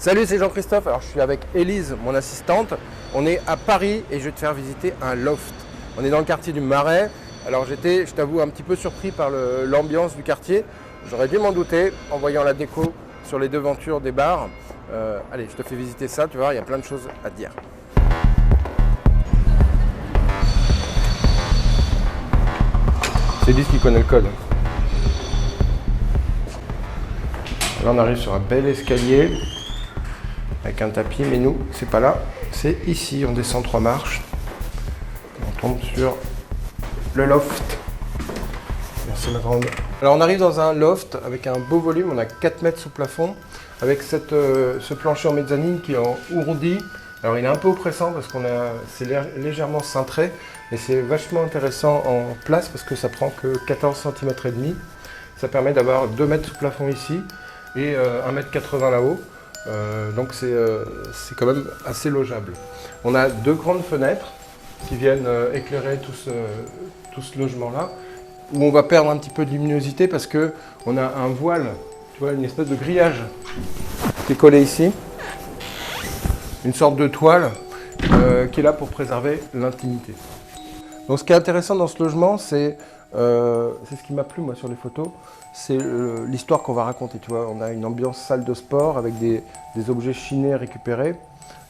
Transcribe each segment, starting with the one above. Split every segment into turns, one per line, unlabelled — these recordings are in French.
Salut, c'est Jean-Christophe. Alors, je suis avec Élise, mon assistante. On est à Paris et je vais te faire visiter un loft. On est dans le quartier du Marais. Alors, j'étais, je t'avoue, un petit peu surpris par l'ambiance du quartier. J'aurais dû m'en douter en voyant la déco sur les devantures des bars. Allez, je te fais visiter ça, tu vois, il y a plein de choses à te dire. C'est Élise qui connaît le code. Là, on arrive sur un bel escalier avec un tapis, mais nous, c'est pas là, c'est ici. On descend 3 marches. On tombe sur le loft. Merci ma grande. Alors, on arrive dans un loft avec un beau volume. On a 4 mètres sous plafond avec ce plancher en mezzanine qui est en ourdi. Alors, il est un peu oppressant parce c'est légèrement cintré, mais c'est vachement intéressant en place parce que ça prend que 14 cm et demi. Ça permet d'avoir 2 mètres sous plafond ici et 1,80 m là-haut. Donc c'est quand même assez logeable. On a 2 grandes fenêtres qui viennent éclairer tout ce logement-là, où on va perdre un petit peu de luminosité parce qu'on a un voile, tu vois, une espèce de grillage qui est collé ici, une sorte de toile qui est là pour préserver l'intimité. Donc ce qui est intéressant dans ce logement, c'est ce qui m'a plu moi sur les photos, c'est l'histoire qu'on va raconter. Tu vois, on a une ambiance salle de sport avec des objets chinés récupérés,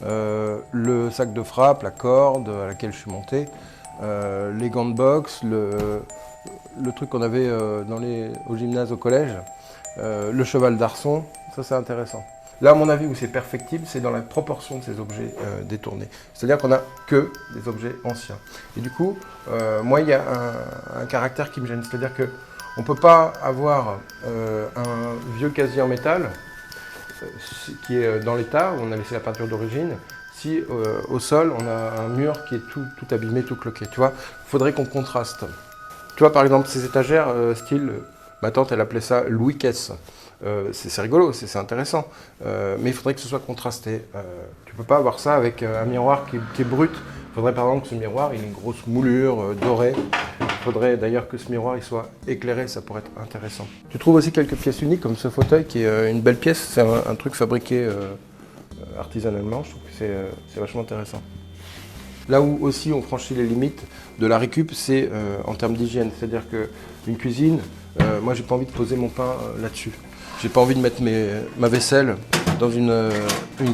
le sac de frappe, la corde à laquelle je suis monté, les gants de boxe, le truc qu'on avait au gymnase au collège, le cheval d'arçon. Ça c'est intéressant. Là, à mon avis, où c'est perfectible, c'est dans la proportion de ces objets détournés. C'est-à-dire qu'on n'a que des objets anciens. Et du coup, moi, il y a un caractère qui me gêne. C'est-à-dire qu'on ne peut pas avoir un vieux casier en métal qui est dans l'état, où on a laissé la peinture d'origine, si au sol, on a un mur qui est tout abîmé, tout cloqué. Tu vois, il faudrait qu'on contraste. Tu vois, par exemple, ces étagères, style, ma tante, elle appelait ça Louis Caisse. C'est rigolo, c'est intéressant, mais il faudrait que ce soit contrasté. Tu ne peux pas avoir ça avec un miroir qui est brut. Il faudrait par exemple que ce miroir il ait une grosse moulure dorée. Il faudrait d'ailleurs que ce miroir il soit éclairé, ça pourrait être intéressant. Tu trouves aussi quelques pièces uniques comme ce fauteuil qui est une belle pièce. C'est un truc fabriqué artisanalement, je trouve que c'est vachement intéressant. Là où aussi on franchit les limites de la récup, c'est en termes d'hygiène. C'est-à-dire qu'une cuisine, moi j'ai pas envie de poser mon pain là-dessus. J'ai pas envie de mettre ma vaisselle dans une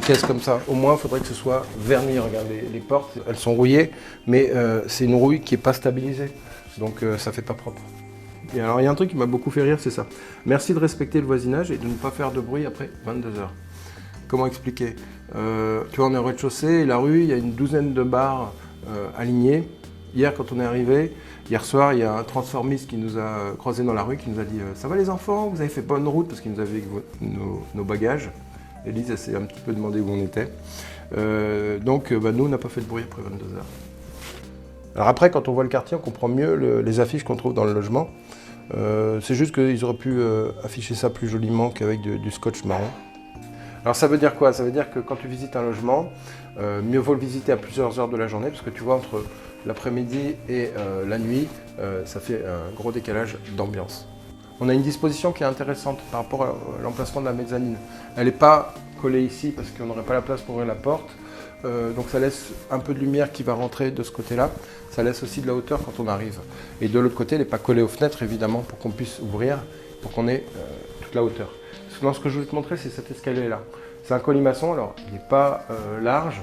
caisse comme ça. Au moins, il faudrait que ce soit verni. Regarde, les portes, elles sont rouillées, mais c'est une rouille qui n'est pas stabilisée. Donc ça fait pas propre. Et alors, il y a un truc qui m'a beaucoup fait rire, c'est ça. Merci de respecter le voisinage et de ne pas faire de bruit après 22 h. Comment expliquer? Tu vois, on est au rez-de-chaussée et la rue, il y a une douzaine de bars alignés. Hier, quand on est arrivé, hier soir, il y a un transformiste qui nous a croisés dans la rue, qui nous a dit « Ça va les enfants, vous avez fait bonne route ?» parce qu'il nous avait nos bagages. Élise, elle s'est un petit peu demandé où on était. Donc, nous, on n'a pas fait de bruit après 22 h. Alors après, quand on voit le quartier, on comprend mieux les affiches qu'on trouve dans le logement. C'est juste qu'ils auraient pu afficher ça plus joliment qu'avec du scotch marron. Alors ça veut dire quoi? Ça veut dire que quand tu visites un logement, mieux vaut le visiter à plusieurs heures de la journée, parce que tu vois, entre l'après-midi et la nuit, ça fait un gros décalage d'ambiance. On a une disposition qui est intéressante par rapport à l'emplacement de la mezzanine. Elle n'est pas collée ici parce qu'on n'aurait pas la place pour ouvrir la porte. Donc ça laisse un peu de lumière qui va rentrer de ce côté-là. Ça laisse aussi de la hauteur quand on arrive. Et de l'autre côté, elle n'est pas collée aux fenêtres, évidemment, pour qu'on puisse ouvrir, pour qu'on ait toute la hauteur. Parce que ce que je voulais te montrer, c'est cet escalier-là. C'est un colimaçon, alors il n'est pas large.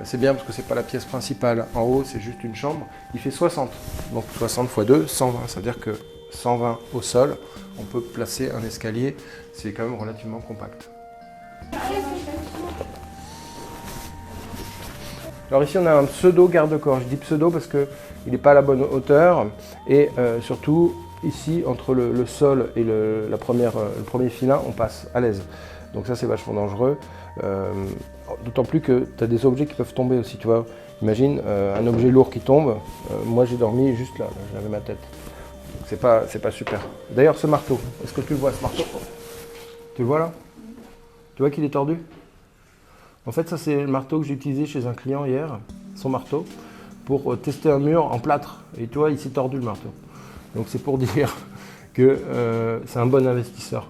C'est bien parce que c'est pas la pièce principale. En haut, c'est juste une chambre. Il fait 60. Donc 60 x 2, 120. Ça veut dire que 120 au sol, on peut placer un escalier. C'est quand même relativement compact. Alors ici, on a un pseudo garde-corps. Je dis pseudo parce qu'il n'est pas à la bonne hauteur. Et surtout, ici, entre le sol et le premier filin, on passe à l'aise. Donc ça, c'est vachement dangereux. D'autant plus que tu as des objets qui peuvent tomber aussi, tu vois. Imagine un objet lourd qui tombe. Moi, j'ai dormi juste là, j'avais ma tête. C'est pas super. D'ailleurs, ce marteau, est-ce que tu le vois, ce marteau? Tu le vois là? Tu vois qu'il est tordu? En fait, ça, c'est le marteau que j'ai utilisé chez un client hier, son marteau, pour tester un mur en plâtre. Et tu vois, il s'est tordu le marteau. Donc c'est pour dire que c'est un bon investisseur.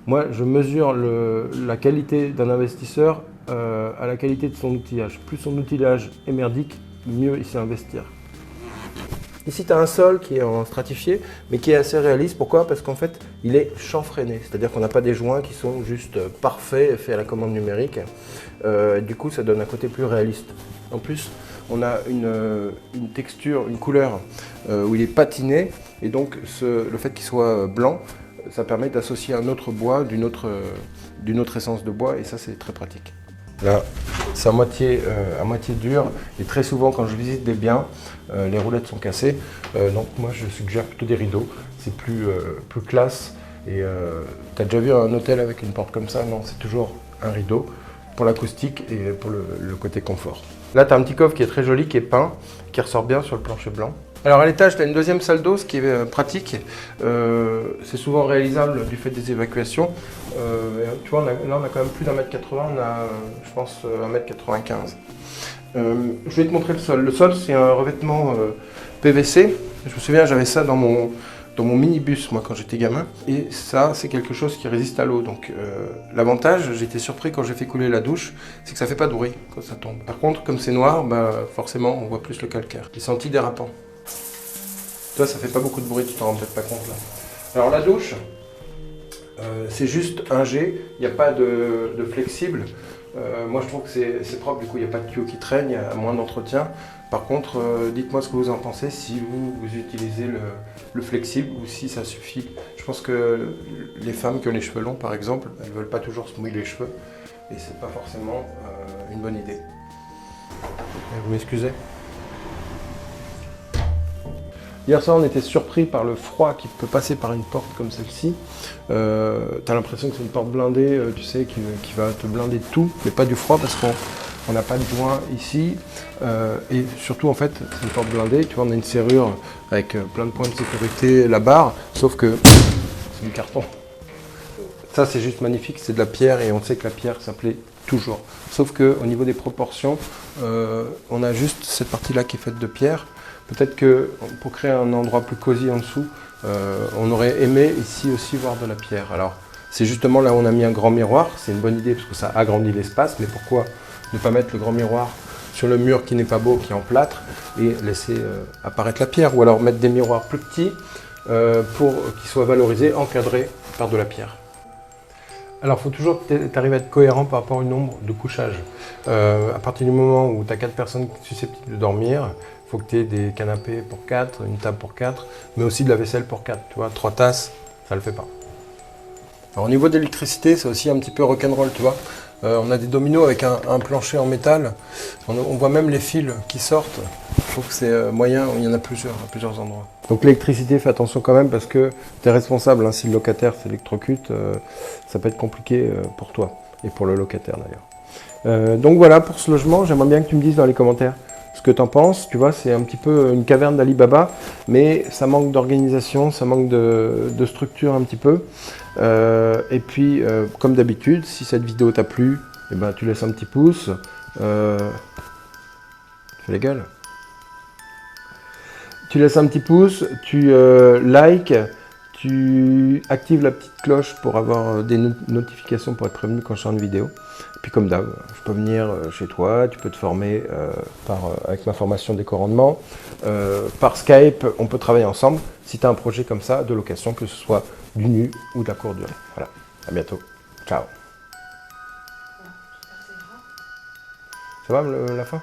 Moi, je mesure la qualité d'un investisseur à la qualité de son outillage. Plus son outillage est merdique, mieux il sait investir. Ici, tu as un sol qui est en stratifié, mais qui est assez réaliste. Pourquoi? Parce qu'en fait, il est chanfreiné. C'est-à-dire qu'on n'a pas des joints qui sont juste parfaits, faits à la commande numérique. Du coup, ça donne un côté plus réaliste. En plus, on a une texture, une couleur où il est patiné. Et donc, le fait qu'il soit blanc, ça permet d'associer un autre bois d'une autre essence de bois. Et ça, c'est très pratique. Là, c'est à moitié dur et très souvent quand je visite des biens, les roulettes sont cassées. Donc moi je suggère plutôt des rideaux, c'est plus classe. Et tu as déjà vu un hôtel avec une porte comme ça? Non, c'est toujours un rideau pour l'acoustique et pour le côté confort. Là tu as un petit coffre qui est très joli, qui est peint, qui ressort bien sur le plancher blanc. Alors à l'étage, tu as une deuxième salle d'eau, ce qui est pratique. C'est souvent réalisable du fait des évacuations. Tu vois, là on a quand même plus d'1,80 m, on a je pense 1,95 m. Je vais te montrer le sol. Le sol, c'est un revêtement PVC. Je me souviens, j'avais ça dans mon minibus, moi, quand j'étais gamin. Et ça, c'est quelque chose qui résiste à l'eau. Donc l'avantage, j'ai été surpris quand j'ai fait couler la douche, c'est que ça fait pas de bruit quand ça tombe. Par contre, comme c'est noir, forcément, on voit plus le calcaire. C'est antidérapant. Toi, ça fait pas beaucoup de bruit, tu t'en rends peut-être pas compte là. Alors la douche, c'est juste un jet, il n'y a pas de flexible. Moi je trouve que c'est propre, du coup il n'y a pas de tuyau qui traîne, il y a moins d'entretien. Par contre, dites-moi ce que vous en pensez, si vous utilisez le flexible ou si ça suffit. Je pense que les femmes qui ont les cheveux longs par exemple, elles ne veulent pas toujours se mouiller les cheveux et c'est pas forcément une bonne idée. Vous m'excusez? Hier soir, on était surpris par le froid qui peut passer par une porte comme celle-ci. Tu as l'impression que c'est une porte blindée, tu sais, qui va te blinder tout, mais pas du froid parce qu'on n'a pas de joint ici. Et surtout, en fait, c'est une porte blindée. Tu vois, on a une serrure avec plein de points de sécurité, la barre, sauf que c'est du carton. Ça, c'est juste magnifique, c'est de la pierre et on sait que la pierre, ça plaît toujours. Sauf qu'au niveau des proportions, on a juste cette partie-là qui est faite de pierre. Peut-être que pour créer un endroit plus cosy en dessous, on aurait aimé ici aussi voir de la pierre. Alors c'est justement là où on a mis un grand miroir, c'est une bonne idée parce que ça agrandit l'espace, mais pourquoi ne pas mettre le grand miroir sur le mur qui n'est pas beau, qui est en plâtre, et laisser apparaître la pierre, ou alors mettre des miroirs plus petits pour qu'ils soient valorisés, encadrés par de la pierre. Alors, il faut toujours que tu arrives à être cohérent par rapport au nombre de couchages. À partir du moment où tu as 4 personnes susceptibles de dormir, il faut que tu aies des canapés pour 4, une table pour 4, mais aussi de la vaisselle pour 4. Tu vois, 3 tasses, ça ne le fait pas. Alors, au niveau de l'électricité, c'est aussi un petit peu rock'n'roll, tu vois. On a des dominos avec un plancher en métal. On voit même les fils qui sortent. Je trouve que c'est moyen, il y en a plusieurs, à plusieurs endroits. Donc l'électricité, fais attention quand même parce que tu es responsable. Hein, si le locataire s'électrocute, ça peut être compliqué pour toi et pour le locataire d'ailleurs. Donc voilà pour ce logement, j'aimerais bien que tu me dises dans les commentaires ce que tu en penses. Tu vois, c'est un petit peu une caverne d'Ali Baba, mais ça manque d'organisation, ça manque de structure un petit peu. Et puis, comme d'habitude, si cette vidéo t'a plu, eh ben, tu laisses un petit pouce. Tu fais la gueule. Tu laisses un petit pouce, tu likes, tu actives la petite cloche pour avoir des notifications pour être prévenu quand je sors une vidéo. Et puis comme d'hab, je peux venir chez toi, tu peux te former avec ma formation d'éco-rendement. Par Skype, on peut travailler ensemble si tu as un projet comme ça de location, que ce soit du nu ou de la courte durée. Voilà, à bientôt. Ciao. Ça va la fin ?